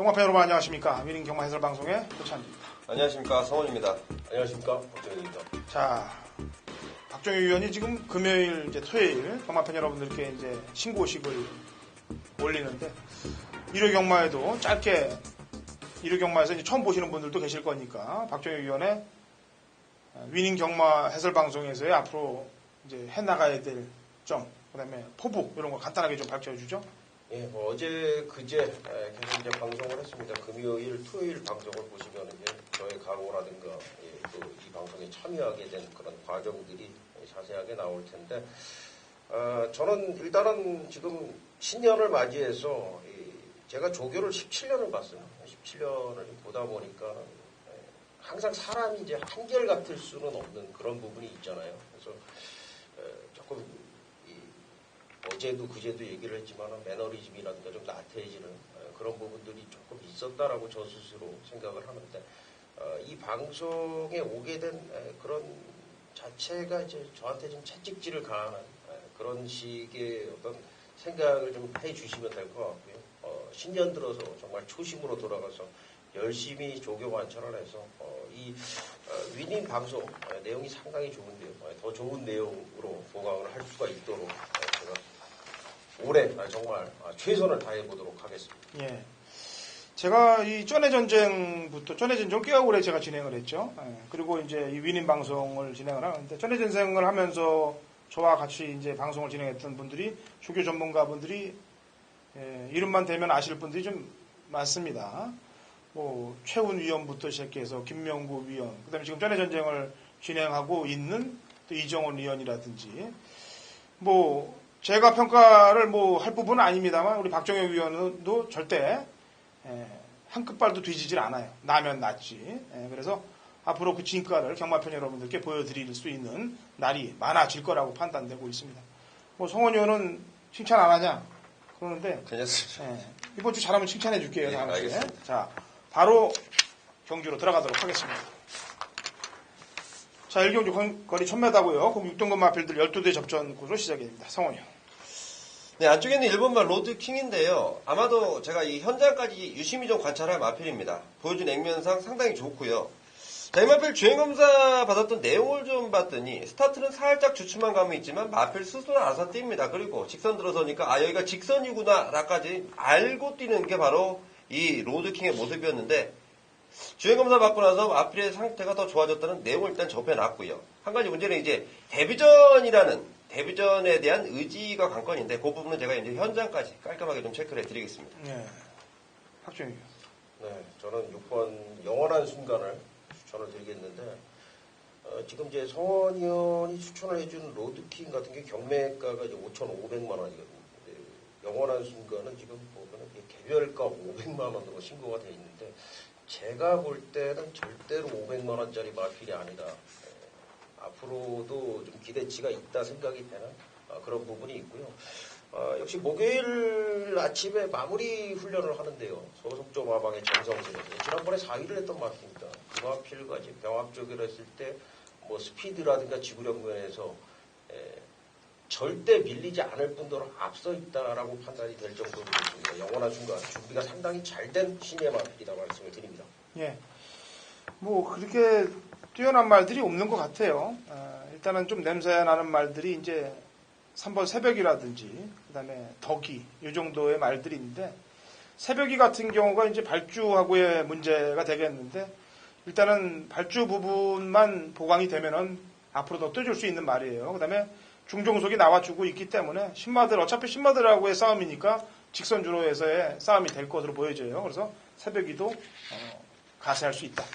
경마팬 여러분 안녕하십니까. 위닝 경마 해설 방송의 고찬입니다. 안녕하십니까. 성원입니다. 안녕하십니까. 박정희입니다. 자, 박정희 위원이 지금 금요일, 이제 토요일 경마팬 여러분들께 이제 신고식을 올리는데, 일요 경마에도 짧게, 일요 경마에서 이제 처음 보시는 분들도 계실 거니까, 박정희 위원의 위닝 경마 해설 방송에서의 앞으로 이제 해나가야 될 점, 그 다음에 포부, 이런 거 간단하게 좀 밝혀주죠. 예, 어제, 그제 계속 이제 방송을 했습니다. 금요일, 토요일 방송을 보시면 이제 저의 각오라든가 또 이 방송에 참여하게 된 그런 과정들이 자세하게 나올 텐데, 저는 일단은 지금 신년을 맞이해서 제가 조교를 17년을 봤어요. 17년을 보다 보니까 항상 사람이 이제 한결같을 수는 없는 그런 부분이 있잖아요. 그래서 조금 어제도 그제도 얘기를 했지만 매너리즘이라든가 좀 나태해지는 그런 부분들이 조금 있었다라고 저 스스로 생각을 하는데, 이 방송에 오게 된 그런 자체가 이제 저한테 좀 채찍질을 가하는 그런 식의 어떤 생각을 좀 해주시면 될 것 같고요. 신년 들어서 정말 초심으로 돌아가서 열심히 조교 관찰을 해서 이 위닝 방송 내용이 상당히 좋은데요. 더 좋은 내용으로 보강을 할 수가 있도록 제가 올해 정말 최선을 다해보도록 하겠습니다. 예. 제가 이 전해전쟁 꽤 오래 제가 진행을 했죠. 예. 그리고 이제 이 위닝 방송을 진행을 하는데, 전해전쟁을 하면서 저와 같이 이제 방송을 진행했던 분들이, 조교 전문가분들이, 이름만 대면 아실 분들이 좀 많습니다. 뭐, 최훈 위원부터 시작해서 김명구 위원, 그 다음에 지금 전해전쟁을 진행하고 있는 또 이정원 위원이라든지, 뭐, 제가 평가를 뭐 할 부분은 아닙니다만, 우리 박정희 위원도 절대 한 끝발도 뒤지질 않아요. 나면 낫지. 그래서 앞으로 그 진가를 경마팬 여러분들께 보여드릴 수 있는 날이 많아질 거라고 판단되고 있습니다. 뭐 성원 의원은 칭찬 안 하냐 그러는데, 괜찮습니다. 이번 주 잘하면 칭찬해 줄게요. 네, 다음 주에. 알겠습니다. 자, 바로 경주로 들어가도록 하겠습니다. 자, 1경주 거리 1000m고요. 공 6등급 마필들 12대 접전구로 시작입니다. 성원 의원. 네, 안쪽에는 1번마 로드킹인데요. 아마도 제가 이 현장까지 유심히 좀 관찰할 마필입니다. 보여준 액면상 상당히 좋고요. 자, 이 마필 주행검사 받았던 내용을 좀 봤더니, 스타트는 살짝 주춤한 감이 있지만 마필 스스로 알아서 뜁니다. 그리고 직선 들어서니까 여기가 직선이구나 라까지 알고 뛰는 게 바로 이 로드킹의 모습이었는데, 주행검사 받고 나서 마필의 상태가 더 좋아졌다는 내용을 일단 접해놨고요. 한 가지 문제는 이제 데뷔전에 대한 의지가 관건인데, 그 부분은 제가 이제 현장까지 깔끔하게 좀 체크를 해드리겠습니다. 네. 박정희. 네, 저는 6번 영원한 순간을 추천을 드리겠는데, 지금 이제 성원 의원이 추천을 해준 로드킹 같은 게 경매가가 이제 5,500만 원이거든요. 영원한 순간은 지금 보면 개별가 500만 원으로 신고가 돼 있는데, 제가 볼 때는 절대로 500만 원짜리 마필이 아니다. 앞으로도 좀 기대치가 있다 생각이 되는 그런 부분이 있고요. 역시 목요일 아침에 마무리 훈련을 하는데요. 소속조 마방의 정성진. 지난번에 4위를 했던 마필입니다. 그 마필과 이제 병합조교를 했을 때 뭐 스피드라든가 지구력 면에서 절대 밀리지 않을 뿐더러 앞서 있다라고 판단이 될 정도로 있습니다. 영원한 순간 준비가 상당히 잘 된 신예 마필이다 말씀을 드립니다. 예. 뭐 그렇게 뛰어난 말들이 없는 것 같아요. 일단은 좀 냄새 나는 말들이 이제 3번 새벽이라든지, 그 다음에 덕이, 이 정도의 말들이 있는데, 새벽이 같은 경우가 이제 발주하고의 문제가 되겠는데, 일단은 발주 부분만 보강이 되면은 앞으로 더 떠줄 수 있는 말이에요. 그 다음에 중종속이 나와주고 있기 때문에 어차피 신마들하고의 싸움이니까 직선주로에서의 싸움이 될 것으로 보여져요. 그래서 새벽이도 가세할 수 있다.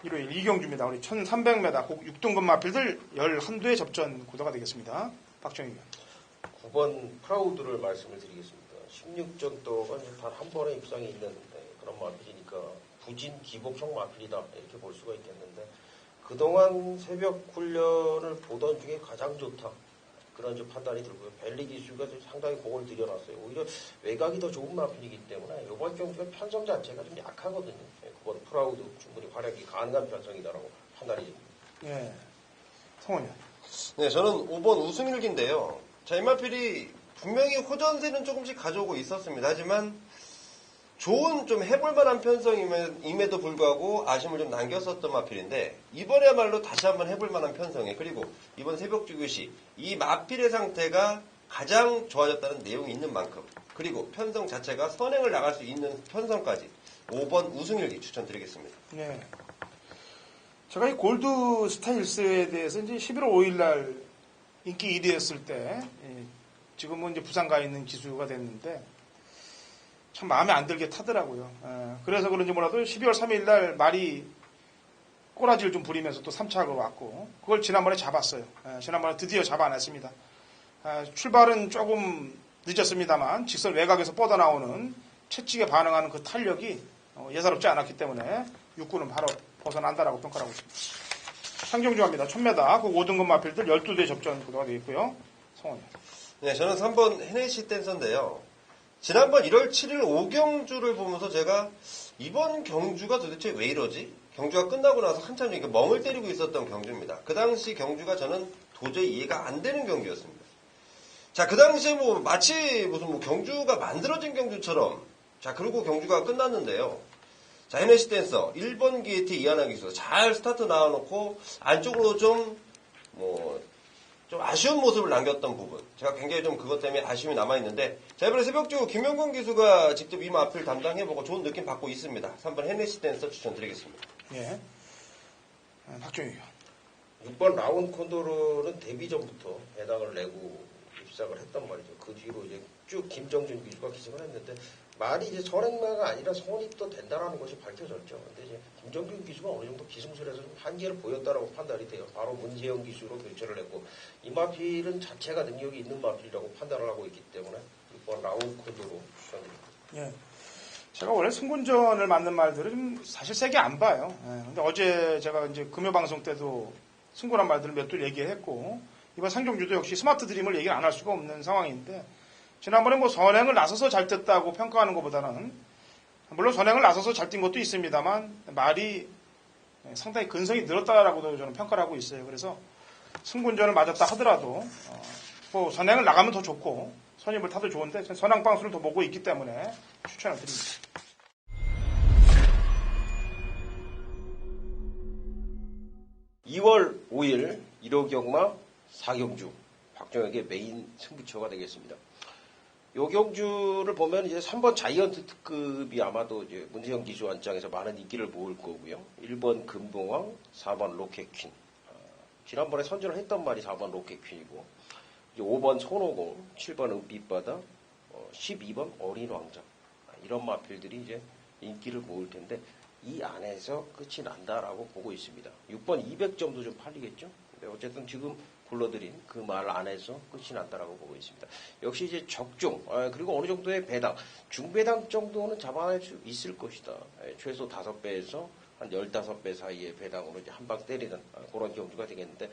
일요일 2경주입니다. 우리 1300m 꼭 6등급 마필들 11대의 접전 구도가 되겠습니다. 박정희 의원. 9번 프라우드를 말씀을 드리겠습니다. 16전 동안 단 한 번의 입상이 있는 그런 마필이니까 부진 기복형 마필이다 이렇게 볼 수가 있겠는데, 그동안 새벽 훈련을 보던 중에 가장 좋다 그런 좀 판단이 들고요. 벨리 기수가 상당히 공을 들여놨어요. 오히려 외곽이 더 좋은 마필이기 때문에 이번 경기가 편성 자체가 좀 약하거든요. 9번 프라우드 충분히 활약이 가능한 편성이다라고 판단이 됩니다. 예. 성원이. 네, 저는 5번 우승일기인데요. 자, 이 마필이 분명히 호전세는 조금씩 가져오고 있었습니다. 하지만 좋은 좀 해볼만한 편성임에도 불구하고 아쉬움을 좀 남겼었던 마필인데 이번에야말로 다시 한번 해볼만한 편성에 그리고 이번 새벽주교시 이 마필의 상태가 가장 좋아졌다는 내용이 있는 만큼 그리고 편성 자체가 선행을 나갈 수 있는 편성까지 5번 우승일기 추천드리겠습니다. 네. 제가 이 골드 스타일스에 대해서 이제 11월 5일 날 인기 1위였을 때, 지금은 이제 부산 가 있는 기수가 됐는데, 참 마음에 안 들게 타더라고요. 그래서 그런지 몰라도 12월 3일 날 말이 꼬라지를 좀 부리면서 또 3착을 왔고, 그걸 지난번에 잡았어요. 지난번에 드디어 잡아냈습니다. 출발은 조금 늦었습니다만, 직선 외곽에서 뻗어나오는 채찍에 반응하는 그 탄력이 예사롭지 않았기 때문에 6구는 바로 벗어난다라고 평가를 하고 있습니다. 상경주합니다. 1000m, 그 5등급 마필들 12대 접전 구도가 되어 있고요. 성원이. 네, 저는 3번 헤네시 댄서인데요. 지난번 1월 7일 5경주를 보면서 제가 이번 경주가 도대체 왜 이러지? 경주가 끝나고 나서 한참 이렇게 멍을 때리고 있었던 경주입니다. 그 당시 경주가 저는 도저히 이해가 안 되는 경주였습니다. 자, 그 당시에 마치 무슨 경주가 만들어진 경주처럼 자, 그리고 경주가 끝났는데요. 자, 헤네시 댄서 1번 기에티 이하나 기수 잘 스타트 나와놓고 안쪽으로 좀 아쉬운 모습을 남겼던 부분. 제가 굉장히 좀 그것 때문에 아쉬움이 남아있는데, 자, 이번에 새벽주 김영권 기수가 직접 이 마필 담당해보고 좋은 느낌 받고 있습니다. 3번 헤네시 댄서 추천드리겠습니다. 예. 박종희 의원. 6번 라운 콘도르는 데뷔 전부터 배당을 내고 입상을 했단 말이죠. 그 뒤로 이제 쭉 김정준 기수가 기승을 했는데, 말이 이제 선행마가 아니라 선입도 된다라는 것이 밝혀졌죠. 근데 이제 김정균 기수가 어느 정도 기승술에서 좀 한계를 보였다라고 판단이 돼요. 바로 문재영 기수로 교체를 했고, 이 마필은 자체가 능력이 있는 마필이라고 판단을 하고 있기 때문에 6번 라운 콘도로 추천드립니다. 예. 제가 원래 승군전을 맞는 말들을 좀 사실 세게 안 봐요. 근데 어제 제가 이제 금요방송 때도 승군한 말들을 몇 줄 얘기를 했고, 이번 상경주도 역시 스마트 드림을 얘기를 안 할 수가 없는 상황인데, 지난번에 선행을 나서서 잘 떴다고 평가하는 것보다는, 물론 선행을 나서서 잘 뛴 것도 있습니다만, 말이 상당히 근성이 늘었다라고도 저는 평가를 하고 있어요. 그래서 승군전을 맞았다 하더라도, 선행을 나가면 더 좋고, 선임을 타도 좋은데, 선행방수를 더 보고 있기 때문에 추천을 드립니다. 2월 5일 1호 경마 4경주 박정혁의 메인 승부처가 되겠습니다. 요 경주를 보면 이제 3번 자이언트 특급이 아마도 이제 문세영 기수 완장에서 많은 인기를 모을 거고요. 1번 금봉왕, 4번 로켓퀸. 지난번에 선전을 했던 말이 4번 로켓퀸이고, 이제 5번 손오공, 7번 은빛바다, 12번 어린 왕자. 이런 마필들이 이제 인기를 모을 텐데, 이 안에서 끝이 난다라고 보고 있습니다. 6번 200점도 좀 팔리겠죠? 근데 어쨌든 지금 불러드린 그 말 안에서 끝이 난다라고 보고 있습니다. 역시 이제 적중, 그리고 어느 정도의 배당, 중배당 정도는 잡아낼 수 있을 것이다. 최소 5배에서 한 15배 사이의 배당으로 이제 한 방 때리는 그런 경주가 되겠는데,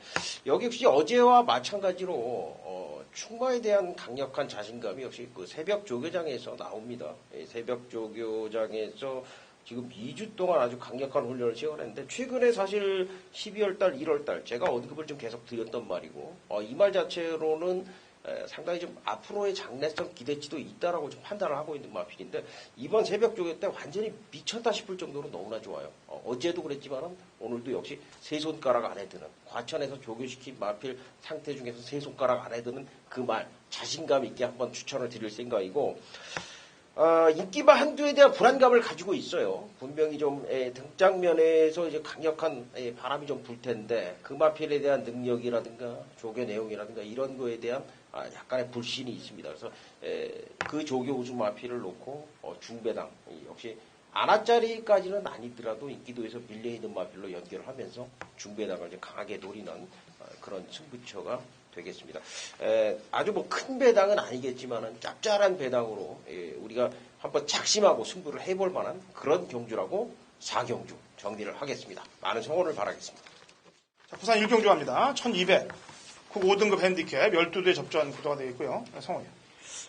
여기 역시 어제와 마찬가지로 충마에 대한 강력한 자신감이 역시 그 새벽 조교장에서 나옵니다. 새벽 조교장에서 지금 2주 동안 아주 강력한 훈련을 시작했는데, 최근에 사실 12월달, 1월달 제가 언급을 좀 계속 드렸던 말이고, 이 말 자체로는 상당히 좀 앞으로의 장래성 기대치도 있다라고 좀 판단을 하고 있는 마필인데, 이번 새벽 조교 때 완전히 미쳤다 싶을 정도로 너무나 좋아요. 어제도 그랬지만 오늘도 역시 세 손가락 안에 드는, 과천에서 조교시킨 마필 상태 중에서 세 손가락 안에 드는 그 말, 자신감 있게 한번 추천을 드릴 생각이고, 인기마 한두에 대한 불안감을 가지고 있어요. 분명히 좀 등장면에서 이제 강력한 바람이 좀 불 텐데, 그 마필에 대한 능력이라든가 조교 내용이라든가 이런 거에 대한 약간의 불신이 있습니다. 그래서 그 조교 우승 마필을 놓고 중배당, 역시 아나짜리까지는 아니더라도 인기도에서 밀려있는 마필로 연결하면서 중배당을 이제 강하게 노리는 그런 승부처가 되겠습니다. 아주 큰 배당은 아니겠지만은 짭짤한 배당으로 우리가 한번 작심하고 승부를 해볼 만한 그런 경주라고 4경주 정리를 하겠습니다. 많은 성원을 바라겠습니다. 자, 부산 1경주 합니다. 1200. 그 5등급 핸디캡 12대 접전 구도가 되어 있고요. 성원이요.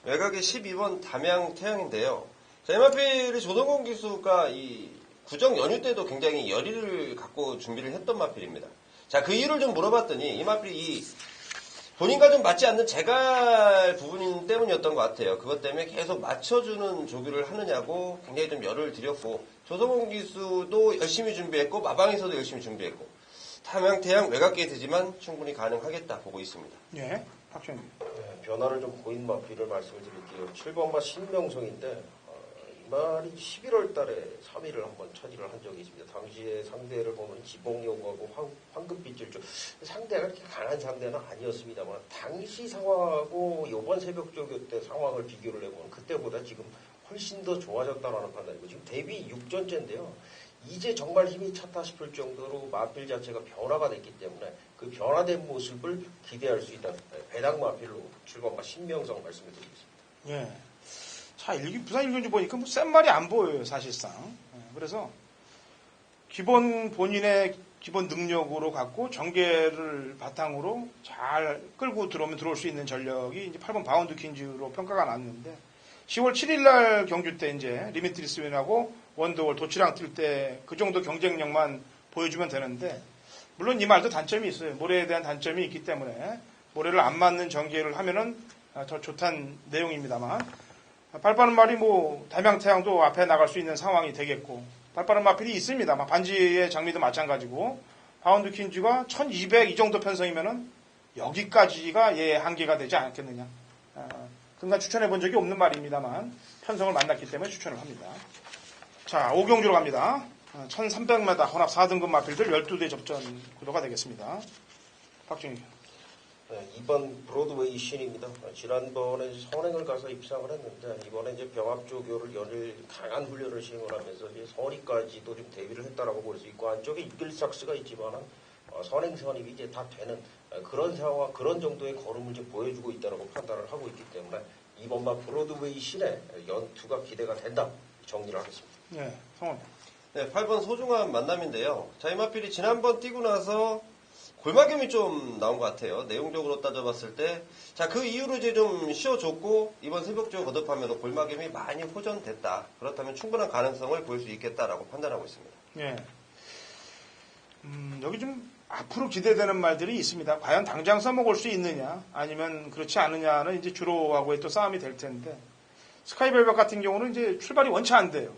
외곽의 12번 담양 태양인데요. 자, 이마필이 조동건 기수가 이 구정 연휴 때도 굉장히 열의를 갖고 준비를 했던 마필입니다. 자, 그 이유를 좀 물어봤더니 이 마필이 본인과 좀 맞지 않는 제갈 부분 때문이었던 것 같아요. 그것 때문에 계속 맞춰주는 조교를 하느냐고 굉장히 좀 열을 들였고, 조성공 기수도 열심히 준비했고, 마방에서도 열심히 준비했고, 태양 외곽 게이트지만 충분히 가능하겠다 보고 있습니다. 예, 박정희. 네, 변화를 좀 보인 마필을 말씀을 드릴게요. 7번마 신명성인데 이 말이 11월 달에 3위를 한번 차지를 한 적이 있습니다. 당시에 상대를 보면 지봉여고하고 황금빛줄 쪽 상대가 그렇게 강한 상대는 아니었습니다만 당시 상황하고 이번 새벽조교 때 상황을 비교를 해보면 그때보다 지금 훨씬 더 좋아졌다라는 판단이고 지금 데뷔 6전째인데요. 이제 정말 힘이 찼다 싶을 정도로 마필 자체가 변화가 됐기 때문에 그 변화된 모습을 기대할 수 있다. 배당 마필로 7번마 신명성 말씀을 드리겠습니다. 예. 자, 부산 일경주 보니까 뭐 센 말이 안 보여요, 사실상. 예, 그래서 본인의 기본 능력으로 갖고 전개를 바탕으로 잘 끌고 들어올 수 있는 전력이 이제 8번 바운드 퀸즈로 평가가 났는데 10월 7일 날 경주 때 이제 리미트리스 윈하고 원더월 도치랑 뛸 때 그 정도 경쟁력만 보여주면 되는데 물론 이 말도 단점이 있어요. 모래에 대한 단점이 있기 때문에 모래를 안 맞는 전개를 하면은 더 좋다는 내용입니다만 발빠른 말이 뭐 담양태양도 앞에 나갈 수 있는 상황이 되겠고 발빠른 마필이 있습니다만 반지의 장미도 마찬가지고 바운드 퀸즈가 1200 이 정도 편성이면은 여기까지가 얘의 한계가 되지 않겠느냐. 그간 추천해 본 적이 없는 말입니다만 편성을 만났기 때문에 추천을 합니다. 자, 오경주로 갑니다. 1300m 혼합 4등급 마필들 12대 접전 구도가 되겠습니다. 박정희. 네, 이번 브로드웨이 신입니다. 지난번에 선행을 가서 입상을 했는데 이번에 이제 병합조교를 연일 강한 훈련을 시행을 하면서 이제 선의까지도 좀 대비를 했다라고 볼 수 있고 안쪽에 이글삭스가 있지만은 선행 선입이 이제 다 되는 그런 상황, 그런 정도의 걸음을 좀 보여주고 있다라고 판단을 하고 있기 때문에 이번만 브로드웨이 신의 연투가 기대가 된다 정리를 하겠습니다. 네, 성원. 네, 8번 소중한 만남인데요. 자이마필이 지난번 뛰고 나서 골마겸이 좀 나온 것 같아요. 내용적으로 따져봤을 때. 자, 그 이후로 이제 좀 쉬어줬고, 이번 새벽조 거듭하면서 골마겸이 많이 호전됐다. 그렇다면 충분한 가능성을 보일 수 있겠다라고 판단하고 있습니다. 예. 여기 좀 앞으로 기대되는 말들이 있습니다. 과연 당장 써먹을 수 있느냐, 아니면 그렇지 않느냐는 이제 주로하고의 또 싸움이 될 텐데, 스카이벨벳 같은 경우는 이제 출발이 원치 안 돼요.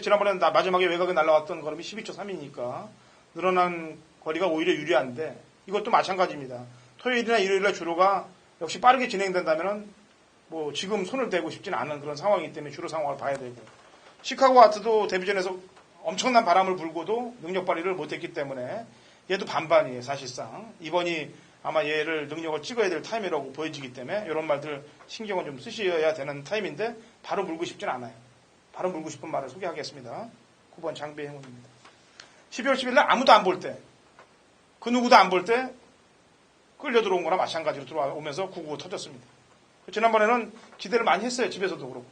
지난번에는 마지막에 외곽에 날라왔던 걸음이 12초 3이니까 늘어난 거리가 오히려 유리한데 이것도 마찬가지입니다. 토요일이나 일요일날 주로가 역시 빠르게 진행된다면은 뭐 지금 손을 대고 싶지는 않은 그런 상황이기 때문에 주로 상황을 봐야 되고 시카고 하트도 데뷔전에서 엄청난 바람을 불고도 능력 발휘를 못했기 때문에 얘도 반반이에요. 사실상 이번이 아마 얘를 능력을 찍어야 될 타임이라고 보여지기 때문에 이런 말들 신경을 좀 쓰셔야 되는 타임인데 바로 물고 싶진 않아요. 바로 물고 싶은 말을 소개하겠습니다. 9번 장비의 행운입니다. 12월 10일 날 아무도 안 볼 때 그 누구도 안 볼 때 끌려 들어온 거나 마찬가지로 들어오면서 999 터졌습니다. 지난번에는 기대를 많이 했어요. 집에서도 그렇고.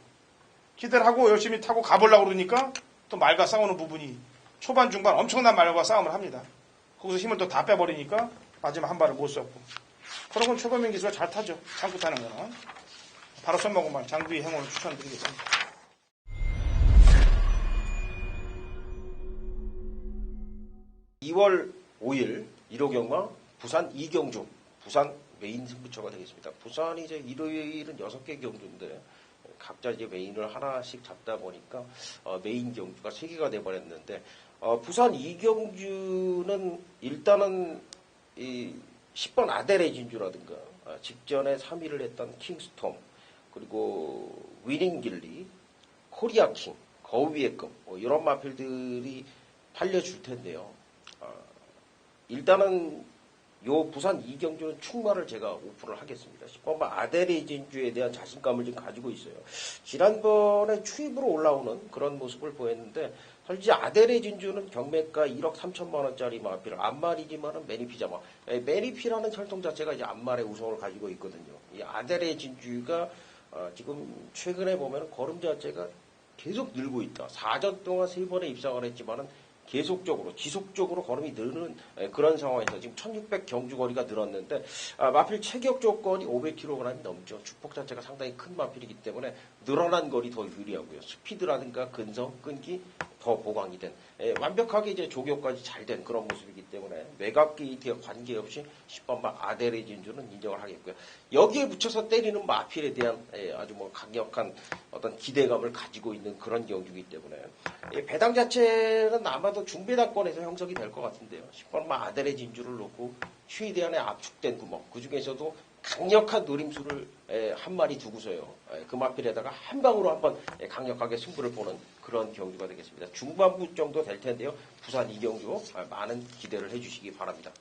기대를 하고 열심히 타고 가보려고 그러니까 또 말과 싸우는 부분이 초반 중반 엄청난 말과 싸움을 합니다. 거기서 힘을 또 다 빼버리니까 마지막 한 발을 못 썼고. 그런 건 최고민 기수가 잘 타죠. 장구 타는 거는. 바로 써먹은 말 장비의 행운을 추천드리겠습니다. (2월 5일) 1호 경마 부산 이경주 부산 메인 승부처가 되겠습니다. 부산이 이제 일요일은 6개 경주인데 각자 이제 메인을 하나씩 잡다 보니까 메인 경주가 3개가 돼버렸는데 부산 이경주는 일단은 이 10번 아델의 진주라든가 직전에 3위를 했던 킹스톰 그리고 위닝길리 코리아킹 거위의 금 이런 마필들이 팔려줄 텐데요. 일단은 요 부산 이경주는 충마를 제가 오픈을 하겠습니다. 10번 아델의 진주에 대한 자신감을 좀 가지고 있어요. 지난번에 추입으로 올라오는 그런 모습을 보였는데 사실 아델의 진주는 경매가 1억 3천만 원짜리 마필 안말이지만은 매니피자마 매니피라는 혈통 자체가 이제 안말의 우성을 가지고 있거든요. 이 아델의 진주가 지금 최근에 보면 걸음 자체가 계속 늘고 있다. 4전 동안 3번에 입상을 했지만은 계속적으로 지속적으로 걸음이 느는 그런 상황에서 지금 1600 경주 거리가 늘었는데 마필 체격 조건이 500kg이 넘죠. 주폭 자체가 상당히 큰 마필이기 때문에 늘어난 거리 더 유리하고요. 스피드라든가 근성, 끈기 더 보강이 된 완벽하게 이제 조교까지 잘 된 그런 모습이기 때문에 외곽기 관계없이 10번마 아델의 진주는 인정을 하겠고요. 여기에 붙여서 때리는 마필에 대한 아주 뭐 강력한 어떤 기대감을 가지고 있는 그런 경주이기 때문에 배당 자체는 아마도 중배당권에서 형성이 될 것 같은데요. 10번마 아델의 진주를 놓고 최대한의 압축된 구멍, 그 중에서도 강력한 노림수를 한 마리 두고서요. 그 마필에다가 한 방으로 한번 강력하게 승부를 보는 그런 경주가 되겠습니다. 중반부 정도 될 텐데요. 부산 이경주 많은 기대를 해주시기 바랍니다.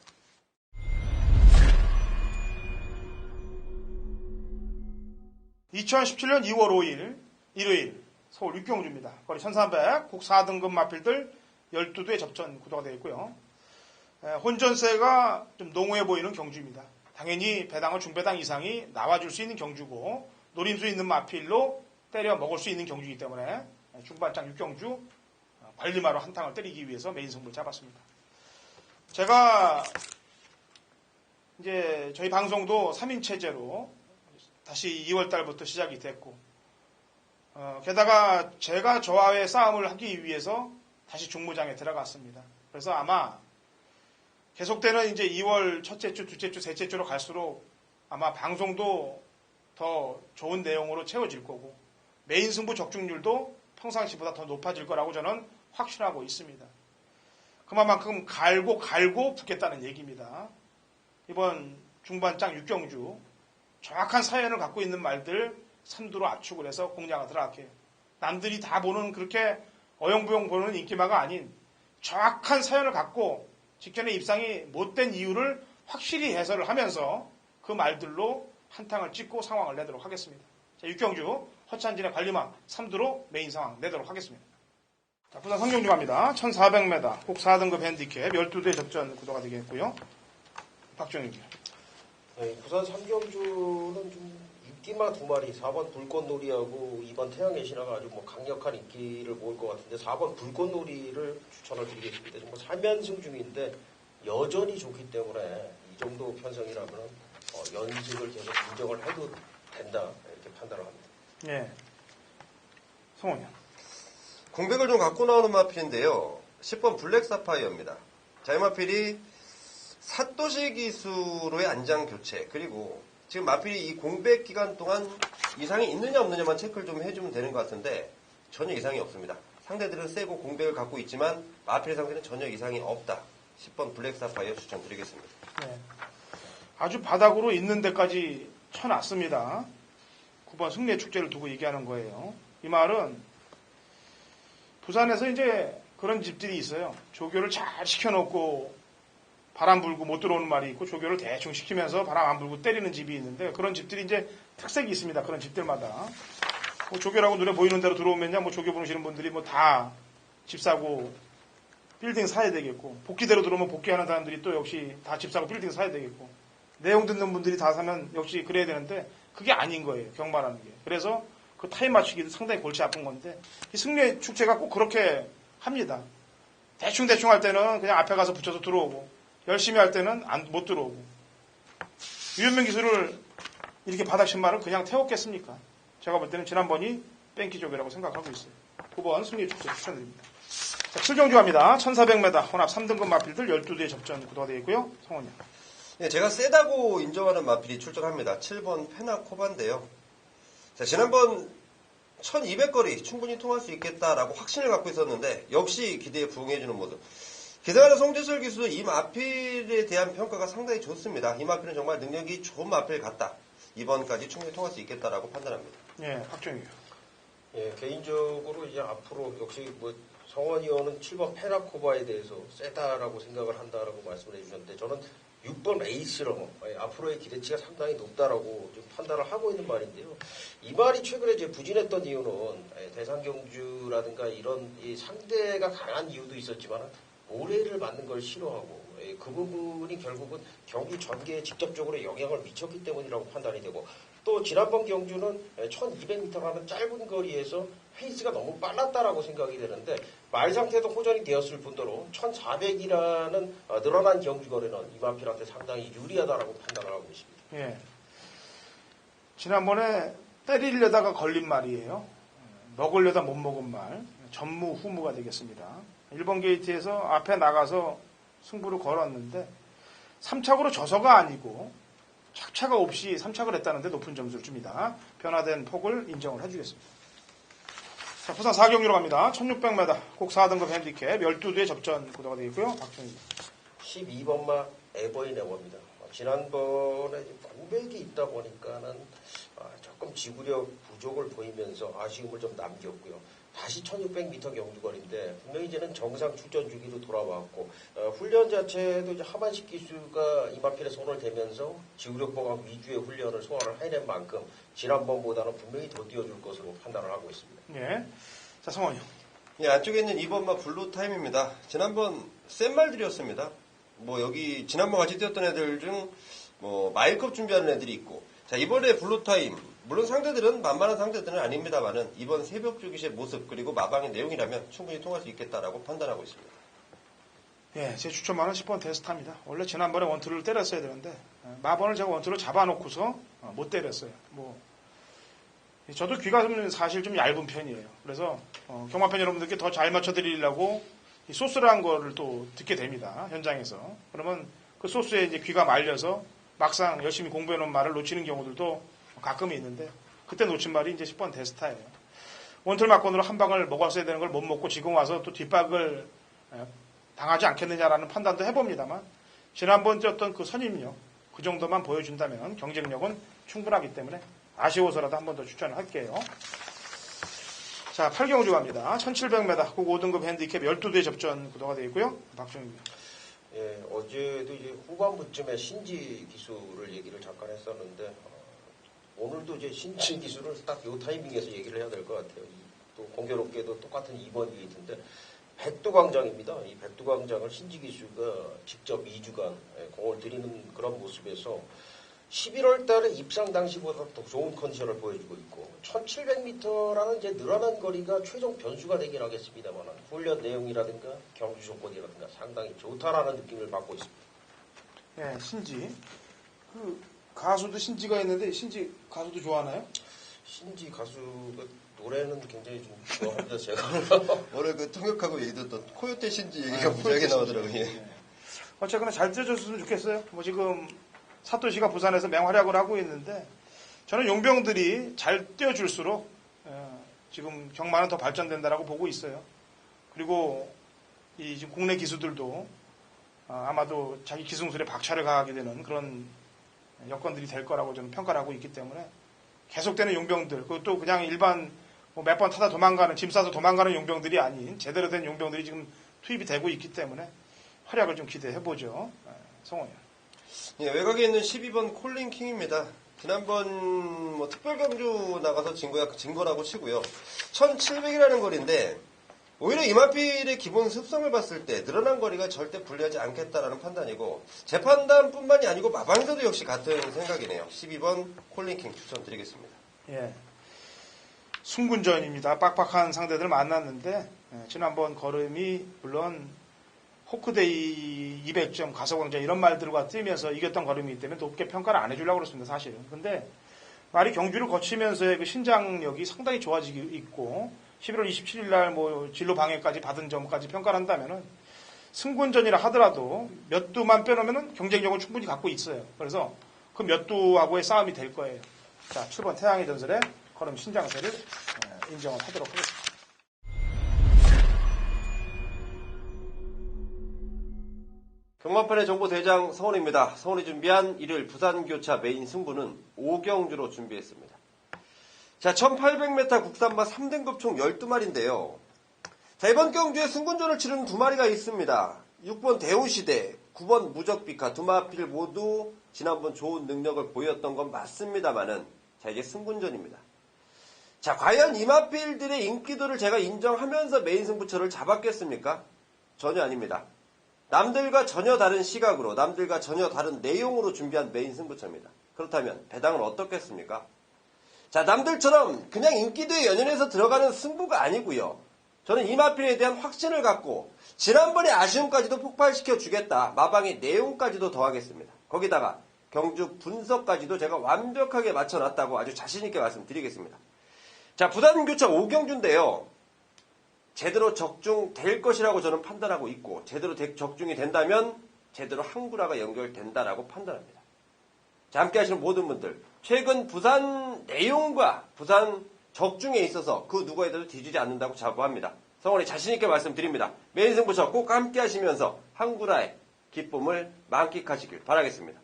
(2017년 2월 5일) 일요일 서울 육경주입니다. 거리 1300 국 4등급 마필들 12대 접전 구도가 되어 있고요. 혼전세가 좀 농후해 보이는 경주입니다. 당연히 배당은 중배당 이상이 나와줄 수 있는 경주고 노림수 있는 마필로 때려 먹을 수 있는 경주이기 때문에 중반장 육경주 관리마로 한탕을 때리기 위해서 메인 승부를 잡았습니다. 제가 이제 저희 방송도 3인 체제로 다시 2월 달부터 시작이 됐고 게다가 제가 저와의 싸움을 하기 위해서 다시 중무장에 들어갔습니다. 그래서 아마 계속되는 이제 2월 첫째 주, 둘째 주, 셋째 주로 갈수록 아마 방송도 더 좋은 내용으로 채워질 거고 메인 승부 적중률도 평상시보다 더 높아질 거라고 저는 확신하고 있습니다. 그만큼 갈고 붙겠다는 얘기입니다. 이번 중반장 육경주 정확한 사연을 갖고 있는 말들 선두로 압축을 해서 공략을 들어갈게요. 남들이 다 보는 그렇게 어영부영 보는 인기마가 아닌 정확한 사연을 갖고 직전에 입상이 못된 이유를 확실히 해설을 하면서 그 말들로 한탕을 찍고 상황을 내도록 하겠습니다. 자, 육경주 허찬진의 관리마 3두로 메인 상황 내도록 하겠습니다. 자, 부산 성경주 갑니다. 1400m 국 4등급 핸디캡 12대 접전 구도가 되겠고요. 박정희입니다. 부산 삼경주는 좀 인기마 두 마리, 4번 불꽃놀이하고 2번 태양의 신화가 아주 뭐 강력한 인기를 모을 것 같은데 4번 불꽃놀이를 추천을 드리겠습니다. 정말 3연승 중인데 여전히 좋기 때문에 이 정도 편성이라면 연승을 계속 인정을 해도 된다 이렇게 판단을 합니다. 예. 성원이요. 공백을 좀 갖고 나오는 마필인데요. 10번 블랙 사파이어입니다. 자, 이 마필이 사또시 기수로의 안장 교체, 그리고 지금 마필이 이 공백 기간 동안 이상이 있느냐 없느냐만 체크를 좀 해주면 되는 것 같은데 전혀 이상이 없습니다. 상대들은 세고 공백을 갖고 있지만 마필의 상대는 전혀 이상이 없다. 10번 블랙 사파이어 추천드리겠습니다. 네. 아주 바닥으로 있는 데까지 쳐놨습니다. 9번 승리의 축제를 두고 얘기하는 거예요. 이 말은 부산에서 이제 그런 집들이 있어요. 조교를 잘 시켜놓고 바람 불고 못 들어오는 말이 있고 조교를 대충 시키면서 바람 안 불고 때리는 집이 있는데 그런 집들이 이제 특색이 있습니다. 그런 집들마다. 뭐 조교라고 눈에 보이는 대로 들어오면요. 뭐 조교 부르시는 분들이 뭐 다 집 사고 빌딩 사야 되겠고 복귀대로 들어오면 복귀하는 사람들이 또 역시 다 집 사고 빌딩 사야 되겠고 내용 듣는 분들이 다 사면 역시 그래야 되는데 그게 아닌 거예요. 경마라는 게. 그래서 그 타임 맞추기도 상당히 골치 아픈 건데 이 승리의 축제가 꼭 그렇게 합니다. 대충 할 때는 그냥 앞에 가서 붙여서 들어오고 열심히 할 때는 못 들어오고 유현명 기술을 이렇게 바닥 신발을 그냥 태웠겠습니까? 제가 볼 때는 지난번이 뺑기 쪽이라고 생각하고 있어요. 9번 승리의 축제 추천드립니다. 자, 7경주 갑니다. 1400m 혼합 3등급 마필들 12대 접전 구도가 되어 있고요. 성원이요. 네, 제가 세다고 인정하는 마필이 출전합니다. 7번 페나코바인데요. 자, 지난번 1200거리 충분히 통할 수 있겠다라고 확신을 갖고 있었는데 역시 기대에 부응해주는 모습. 기사가는 송재설 기수도 이 마필에 대한 평가가 상당히 좋습니다. 이 마필은 정말 능력이 좋은 마필 같다. 이번까지 충분히 통할 수 있겠다라고 판단합니다. 예, 박정희요. 예, 개인적으로 이제 앞으로 역시 뭐 성원 의원은 7번 페나코바에 대해서 세다라고 생각을 한다라고 말씀을 해주셨는데 저는 6번 에이스로 앞으로의 기대치가 상당히 높다라고 좀 판단을 하고 있는 말인데요. 이 말이 최근에 이제 부진했던 이유는 대상 경주라든가 이런 이 상대가 강한 이유도 있었지만 모래를 맞는 걸 싫어하고 그 부분이 결국은 경주 전개에 직접적으로 영향을 미쳤기 때문이라고 판단이 되고 또 지난번 경주는 1200m라는 짧은 거리에서 페이스가 너무 빨랐다라고 생각이 되는데 말 상태도 호전이 되었을 뿐더러 1400이라는 늘어난 경주 거리는 이마필한테 상당히 유리하다라고 판단을 하고 있습니다. 예. 지난번에 때리려다가 걸린 말이에요. 먹으려다 못 먹은 말. 전무후무가 되겠습니다. 1번 게이트에서 앞에 나가서 승부를 걸었는데 3착으로 져서가 아니고 착차가 없이 3착을 했다는데 높은 점수를 줍니다. 변화된 폭을 인정을 해주겠습니다. 자, 부산 4경기로 갑니다. 1600m 꼭 4등급 핸디캡 12두의 접전 구도가 되겠고요. 박준희 12번마 에버인 에버입니다. 지난번에 완벽이 있다 보니까는 조금 지구력 부족을 보이면서 아쉬움을 좀 남겼고요. 다시 1600m 경주거리인데 분명히 이제는 정상 출전 주기로 돌아왔고 훈련 자체도 이제 하반식 기수가 이마필에 손을 대면서 지구력 보강 위주의 훈련을 소화를 해낸 만큼 지난번보다는 분명히 더 뛰어줄 것으로 판단을 하고 있습니다. 예. 자, 성원이요. 예, 안쪽에 있는 2번마 블루 타임입니다. 지난번 센 말들이었습니다. 뭐 여기 지난번 같이 뛰었던 애들 중 뭐 마일컵 준비하는 애들이 있고, 자 이번에 블루 타임 물론 상대들은 만만한 상대들은 아닙니다만은 이번 새벽 주기시의 모습 그리고 마방의 내용이라면 충분히 통할 수 있겠다라고 판단하고 있습니다. 예, 제 추천만은 10번 데스타입니다. 원래 지난번에 원투를 때렸어야 되는데 마번을 제가 원투를 잡아놓고서 못 때렸어요. 뭐 저도 귀가 좀 사실 좀 얇은 편이에요. 그래서 경마팬 여러분들께 더 잘 맞춰드리려고 이 소스라는 거를 또 듣게 됩니다. 현장에서. 그러면 그 소스에 이제 귀가 말려서 막상 열심히 공부해놓은 말을 놓치는 경우들도 가끔 있는데 그때 놓친 말이 이제 10번 데스타예요. 원툴 막건으로 한 방을 먹었어야 되는 걸 못 먹고 지금 와서 또 뒷박을 당하지 않겠느냐라는 판단도 해봅니다만 지난번 뛰었던 그 선임력 그 정도만 보여준다면 경쟁력은 충분하기 때문에 아쉬워서라도 한 번 더 추천을 할게요. 자, 8경주 갑니다. 1700m 꼭 5등급 핸디캡 12대 접전 구도가 되어 있고요. 박정희입니다. 예, 어제도 이제 후반부쯤에 신지 기술을 얘기를 잠깐 했었는데 오늘도 이제 신지 기술을 딱 요 타이밍에서 얘기를 해야 될 것 같아요. 또 공교롭게도 똑같은 2번 게이트인데 백두광장입니다. 이 백두광장을 신지 기수가 직접 2주간 공을 들이는 그런 모습에서 11월 달에 입상 당시보다 더 좋은 컨디션을 보여주고 있고 1700m라는 이제 늘어난 거리가 최종 변수가 되긴 하겠습니다만 훈련 내용이라든가 경주 조건이라든가 상당히 좋다라는 느낌을 받고 있습니다. 예, 신지. 그 가수도 신지가 있는데 신지 가수도 좋아하나요? 신지 가수가 노래는 굉장히 좀 좋아합니다. 제가 오늘 그 통역하고 얘기 듣던 코요테 신지 얘기가 무지하게 나오더라고요. 네. 어쨌거나 잘 뛰어줬으면 좋겠어요. 뭐 지금 사토시가 부산에서 맹활약을 하고 있는데 저는 용병들이 잘 뛰어줄수록 지금 경마는 더 발전된다라고 보고 있어요. 그리고 이 지금 국내 기수들도 아마도 자기 기승술에 박차를 가하게 되는 그런 여건들이 될 거라고 저는 평가를 하고 있기 때문에 계속되는 용병들 그것도 그냥 일반 뭐 몇 번 타다 도망가는 짐 싸서 도망가는 용병들이 아닌 제대로 된 용병들이 지금 투입이 되고 있기 때문에 활약을 좀 기대해보죠. 성원이요. 예, 외곽에 있는 12번 콜린 킹입니다. 지난번 뭐 특별 경주 나가서 진 거라고 치고요. 1700이라는 거리인데 오히려 이마필의 기본 습성을 봤을 때 늘어난 거리가 절대 불리하지 않겠다라는 판단이고 제 판단뿐만이 아니고 마방에서도 역시 같은 생각이네요. 12번 콜린 킹 추천드리겠습니다. 예. 순군전입니다. 빡빡한 상대들 만났는데 지난번 걸음이 물론 호크데이 200점 가서광장 이런 말들과 뛰면서 이겼던 걸음이기 때문에 높게 평가를 안 해주려고 그랬습니다. 사실은. 근데 말이 경주를 거치면서의 그 신장력이 상당히 좋아지고 있고 11월 27일 날 뭐 진로 방해까지 받은 점까지 평가를 한다면은 승군전이라 하더라도 몇 두만 빼놓으면은 경쟁력을 충분히 갖고 있어요. 그래서 그 몇 두하고의 싸움이 될 거예요. 자, 7번 태양의 전설의 걸음 신장세를 인정을 하도록 하겠습니다. 경마판의 정보 대장 성원입니다. 성원이 준비한 일요일 부산교차 메인 승부는 5경주로 준비했습니다. 자, 1800m 국산마 3등급 총 12마리인데요. 자, 이번 경주에 승군전을 치르는 2마리가 있습니다. 6번 대우시대, 9번 무적비카 두 마필 모두 지난번 좋은 능력을 보였던 건 맞습니다만은 자, 이게 승군전입니다. 자, 과연 이 마필들의 인기도를 제가 인정하면서 메인 승부처를 잡았겠습니까? 전혀 아닙니다. 남들과 전혀 다른 시각으로, 남들과 전혀 다른 내용으로 준비한 메인 승부처입니다. 그렇다면 배당은 어떻겠습니까? 자, 남들처럼 그냥 인기도에 연연해서 들어가는 승부가 아니고요. 저는 이 마필에 대한 확신을 갖고 지난번의 아쉬움까지도 폭발시켜 주겠다. 마방의 내용까지도 더하겠습니다. 거기다가 경주 분석까지도 제가 완벽하게 맞춰놨다고 아주 자신있게 말씀드리겠습니다. 자, 부산교차 5경주인데요. 제대로 적중될 것이라고 저는 판단하고 있고 제대로 적중이 된다면 제대로 항구라가 연결된다라고 판단합니다. 자, 함께 하시는 모든 분들 최근 부산 내용과 부산 적중에 있어서 그 누구에도 뒤지지 않는다고 자부합니다. 성원이 자신있게 말씀드립니다. 메인 승부처 꼭 함께 하시면서 항구라의 기쁨을 만끽하시길 바라겠습니다.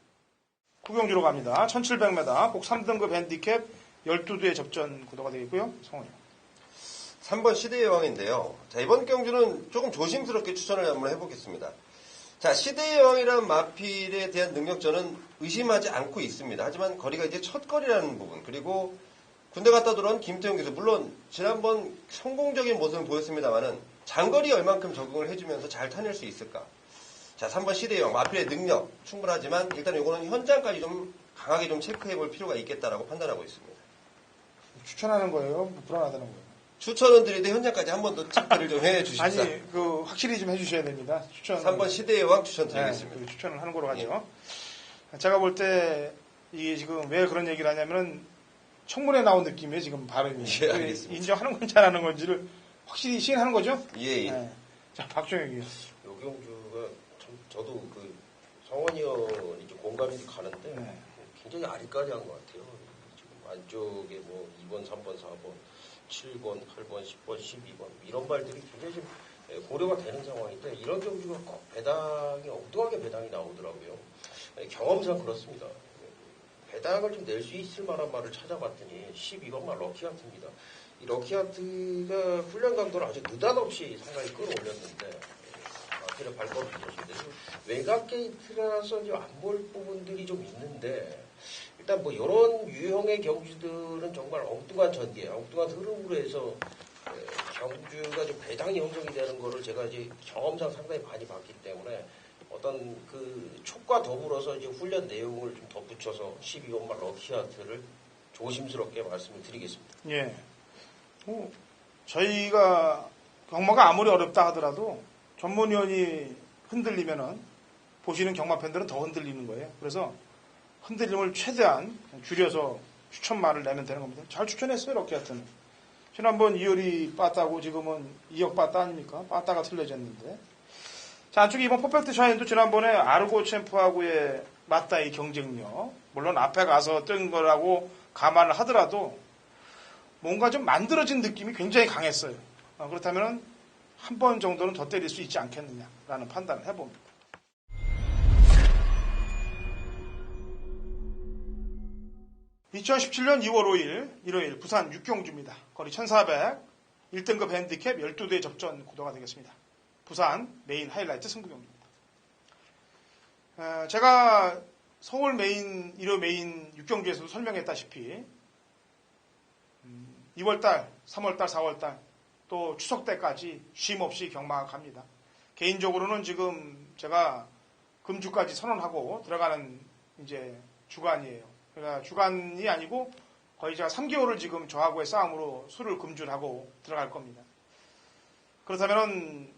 구경주로 갑니다. 1700m 꼭 3등급 핸디캡 12두의 접전 구도가 되겠고요. 성원이 3번 시대의 왕인데요. 자, 이번 경주는 조금 조심스럽게 추천을 한번 해보겠습니다. 자, 시대의 왕이라는 마필에 대한 능력 저는 의심하지 않고 있습니다. 하지만 거리가 이제 첫 거리라는 부분, 그리고 군대 갔다 들어온 김태형 교수, 물론 지난번 성공적인 모습을 보였습니다만은 장거리 얼만큼 적응을 해주면서 잘 타낼 수 있을까? 자, 3번 시대의 왕, 마필의 능력 충분하지만 일단 이거는 현장까지 좀 강하게 좀 체크해 볼 필요가 있겠다라고 판단하고 있습니다. 추천하는 거예요? 불안하다는 거예요? 추천은 드리되 현장까지 한 번 더 체크를 좀 해 주십시오. 아니, 확실히 좀 해주셔야 됩니다. 추천. 3번 시대의 왕 추천드리겠습니다. 네, 추천을 하는 거로 하죠. 제가 볼 때 이게 지금 왜 그런 얘기를 하냐면은 청문회 나온 느낌이에요, 지금 발음이. 예, 알겠습니다. 인정하는 건지 안 하는 건지를 확실히 시인하는 거죠? 예, 예. 네. 자, 박종혁이요. 요 경주가 참 저도 그 성원이 형이 좀 공감이 가는데 네. 굉장히 아리까리한 것 같아요. 지금 안쪽에 뭐 2번, 3번, 4번, 7번, 8번, 10번, 12번 이런 말들이 굉장히 좀 고려가 되는 상황인데 이런 경주가 꼭 배당이 엉뚱하게 배당이 나오더라고요. 경험상 그렇습니다. 배당을 좀 낼 수 있을 만한 말을 찾아봤더니 12번 말 럭키하트입니다. 이 럭키하트가 훈련 강도를 아주 느닷없이 상당히 끌어올렸는데 앞에는 발걸음이 좋습니다. 외곽 게이트라서 안 볼 부분들이 좀 있는데 일단 뭐 이런 유형의 경주들은 정말 엉뚱한 전개, 엉뚱한 흐름으로 해서 경주가 좀 배당이 형성이 되는 거를 제가 이제 경험상 상당히 많이 봤기 때문에 어떤 그 촉과 더불어서 이제 훈련 내용을 좀 덧붙여서 12번말 럭키하트를 조심스럽게 말씀을 드리겠습니다. 예. 저희가 경마가 아무리 어렵다 하더라도 전문위원이 흔들리면은 보시는 경마 팬들은 더 흔들리는 거예요. 그래서 흔들림을 최대한 줄여서 추천말을 내면 되는 겁니다. 잘 추천했어요, 럭키하트는. 지난번 2열이 빠따고 지금은 2역 빠따 아닙니까? 빠따가 틀려졌는데. 자, 안쪽에 이번 퍼펙트 샤인도 지난번에 아르고 챔프하고의 맞다의 경쟁력. 물론 앞에 가서 뜬 거라고 감안을 하더라도 뭔가 좀 만들어진 느낌이 굉장히 강했어요. 그렇다면 한 번 정도는 더 때릴 수 있지 않겠느냐라는 판단을 해봅니다. (2017년 2월 5일) 일요일 부산 육경주입니다. 거리 1400 1등급 핸디캡 12대 접전 구도가 되겠습니다. 부산 메인 하이라이트 승부경기입니다. 제가 서울 메인, 일요 메인 육경주에서도 설명했다시피 2월달, 3월달, 4월달 또 추석 때까지 쉼 없이 경마가 갑니다. 개인적으로는 지금 제가 금주까지 선언하고 들어가는 이제 주간이에요. 그러니까 주간이 아니고 거의 제가 3개월을 지금 저하고의 싸움으로 술을 금주를 하고 들어갈 겁니다. 그렇다면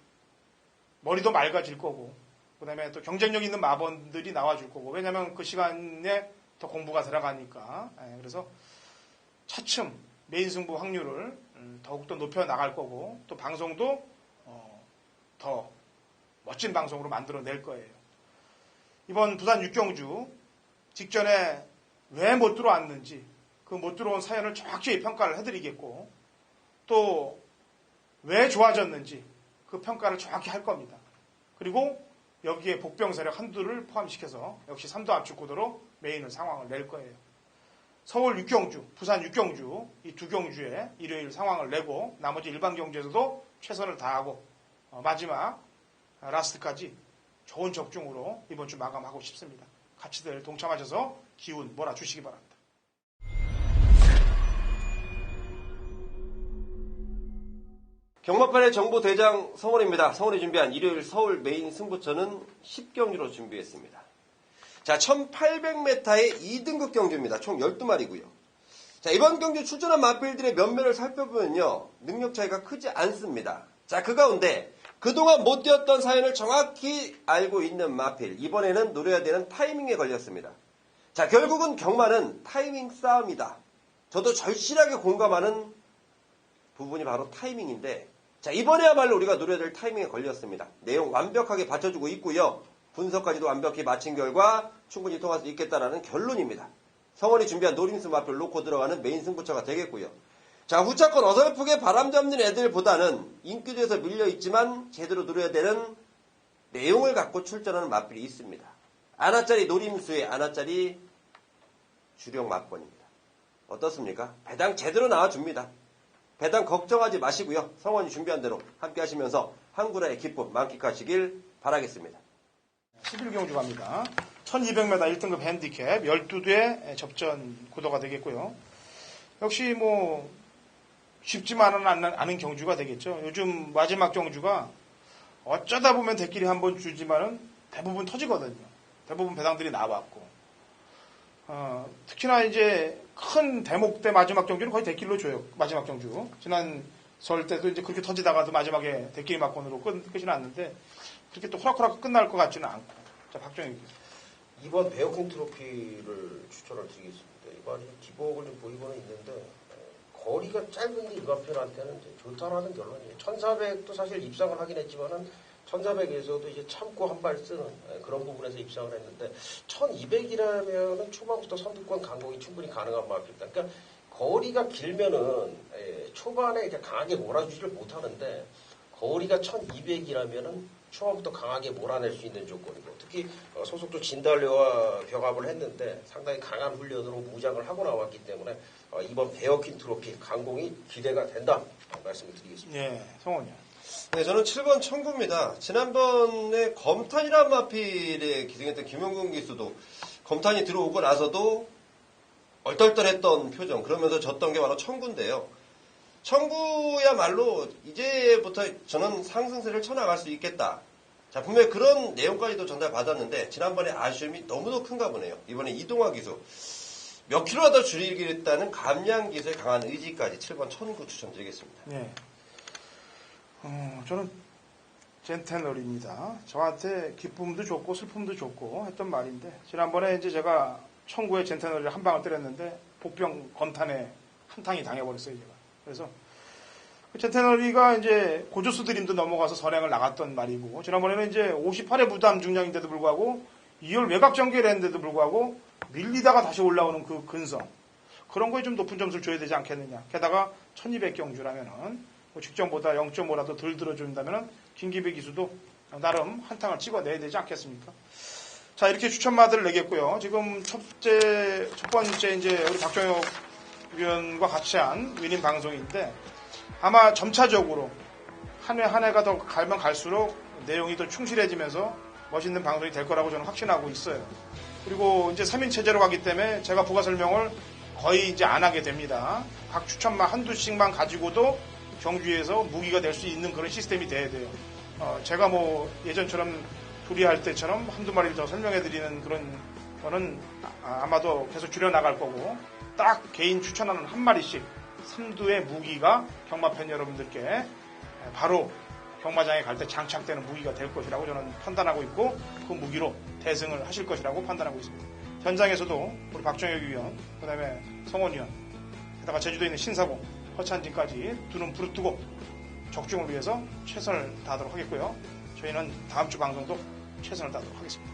머리도 맑아질 거고 그 다음에 또 경쟁력 있는 마번들이 나와줄 거고 왜냐하면 그 시간에 더 공부가 들어가니까 그래서 차츰 메인 승부 확률을 더욱더 높여 나갈 거고 또 방송도 더 멋진 방송으로 만들어낼 거예요. 이번 부산 육경주 직전에 왜 못 들어왔는지 그 못 들어온 사연을 정확히 평가를 해드리겠고 또 왜 좋아졌는지 그 평가를 정확히 할 겁니다. 그리고 여기에 복병세력 한두를 포함시켜서 역시 3도 압축 구도로 메인을 상황을 낼 거예요. 서울 육경주, 부산 육경주 이 두 경주에 일요일 상황을 내고 나머지 일반 경주에서도 최선을 다하고 마지막 라스트까지 좋은 적중으로 이번 주 마감하고 싶습니다. 같이들 동참하셔서 기운 몰아주시기 바랍니다. 경마판의 정보대장 성원입니다. 성원이 준비한 일요일 서울 메인 승부처는 10경주로 준비했습니다. 자, 1800m의 2등급 경주입니다. 총 12마리고요. 자, 이번 경주 출전한 마필들의 면면을 살펴보면요. 능력 차이가 크지 않습니다. 자, 그 가운데 그동안 못 뛰었던 사연을 정확히 알고 있는 마필. 이번에는 노려야 되는 타이밍에 걸렸습니다. 자, 결국은 경마는 타이밍 싸움이다. 저도 절실하게 공감하는 부분이 바로 타이밍인데 자, 이번에야말로 우리가 노려야 될 타이밍에 걸렸습니다. 내용 완벽하게 받쳐주고 있고요. 분석까지도 완벽히 마친 결과 충분히 통할 수 있겠다라는 결론입니다. 성원이 준비한 노림수 마표를 놓고 들어가는 메인 승부처가 되겠고요. 자, 후차권 어설프게 바람 잡는 애들보다는 인기도에서 밀려있지만 제대로 노려야 되는 내용을 갖고 출전하는 마필이 있습니다. 아나짜리 노림수의 아나짜리 주력 막권입니다. 어떻습니까? 배당 제대로 나와줍니다. 배당 걱정하지 마시고요. 성원이 준비한 대로 함께 하시면서 한구라의 기쁨 만끽하시길 바라겠습니다. 11경주 갑니다. 1200m 1등급 핸디캡 12대 접전 구도가 되겠고요. 역시 뭐 쉽지만은 않은 경주가 되겠죠. 요즘 마지막 경주가 어쩌다 보면 대끼리 한번 주지만은 대부분 터지거든요. 대부분 배당들이 나왔고. 특히나 이제 큰 대목 때 마지막 경주는 거의 대끼리로 줘요. 마지막 경주. 지난 설 때도 이제 그렇게 터지다가도 마지막에 대끼리 막권으로 끝이 났는데 그렇게 또 호락호락 끝날 것 같지는 않고. 자, 박정희 교수. 이번 베어킹 트로피를 추천을 드리겠습니다. 이번에 기복을 좀 보이고는 있는데 거리가 짧은데 일반편한테는 이제 좋다라는 결론이에요. 1400도 사실 입상을 하긴 했지만은 1400에서도 이제 참고 한 발 쓰는 그런 부분에서 입상을 했는데 1200이라면은 초반부터 선두권 강공이 충분히 가능한 마필이다. 그러니까 거리가 길면은 초반에 이렇게 강하게 몰아주지를 못하는데 거리가 1200이라면은 초반부터 강하게 몰아낼 수 있는 조건이고 특히 소속조 진달래와 병합을 했는데 상당히 강한 훈련으로 무장을 하고 나왔기 때문에 이번 베어킨 트로피 강공이 기대가 된다 말씀을 드리겠습니다. 네, 성원이요. 네, 저는 7번 청구입니다. 지난번에 검탄이란 마필에 기승했던 김용근 기수도 검탄이 들어오고 나서도 얼떨떨했던 표정, 그러면서 졌던 게 바로 청구인데요. 청구야말로 이제부터 저는 상승세를 쳐나갈 수 있겠다. 자, 분명히 그런 내용까지도 전달받았는데 지난번에 아쉬움이 너무도 큰가 보네요. 이번에 이동화 기수 몇 킬로라도 줄이겠다는 감량 기수의 강한 의지까지 7번 청구 추천드리겠습니다. 네. 저는 젠테널입니다. 저한테 기쁨도 좋고 슬픔도 좋고 했던 말인데 지난번에 이제 제가 청구에 젠테널을 한 방을 때렸는데 복병 검탄에 한탕이 당해버렸어요, 제가. 그래서 젠테널이가 이제 고조수 드림도 넘어가서 선행을 나갔던 말이고 지난번에는 이제 58회 부담 중량인데도 불구하고 2열 외곽 전개를 했는데도 불구하고 밀리다가 다시 올라오는 그 근성 그런 거에 좀 높은 점수를 줘야 되지 않겠느냐. 게다가 1200경주라면은 뭐 직전보다 0.5라도 덜 들어준다면은 김기배 기수도 나름 한탕을 찍어내야 되지 않겠습니까? 자, 이렇게 추천마들을 내겠고요. 지금 첫 번째 이제 우리 박정혁 위원과 같이 한 위닝 방송인데 아마 점차적으로 한 해 한 해가 더 갈면 갈수록 내용이 더 충실해지면서 멋있는 방송이 될 거라고 저는 확신하고 있어요. 그리고 이제 3인 체제로 가기 때문에 제가 부가 설명을 거의 이제 안 하게 됩니다. 각 추천만 한두씩만 가지고도 경주에서 무기가 될 수 있는 그런 시스템이 돼야 돼요. 제가 뭐 예전처럼 둘이 할 때처럼 한두 마리를 더 설명해드리는 그런 거는 아마도 계속 줄여나갈 거고 딱 개인 추천하는 한 마리씩 3두의 무기가 경마팬 여러분들께 바로 경마장에 갈 때 장착되는 무기가 될 것이라고 저는 판단하고 있고 그 무기로 대승을 하실 것이라고 판단하고 있습니다. 현장에서도 우리 박정혁 위원, 그 다음에 성원 위원, 게다가 제주도에 있는 신사공, 허찬진까지 두 눈 부릅뜨고 적중을 위해서 최선을 다하도록 하겠고요. 저희는 다음 주 방송도 최선을 다하도록 하겠습니다.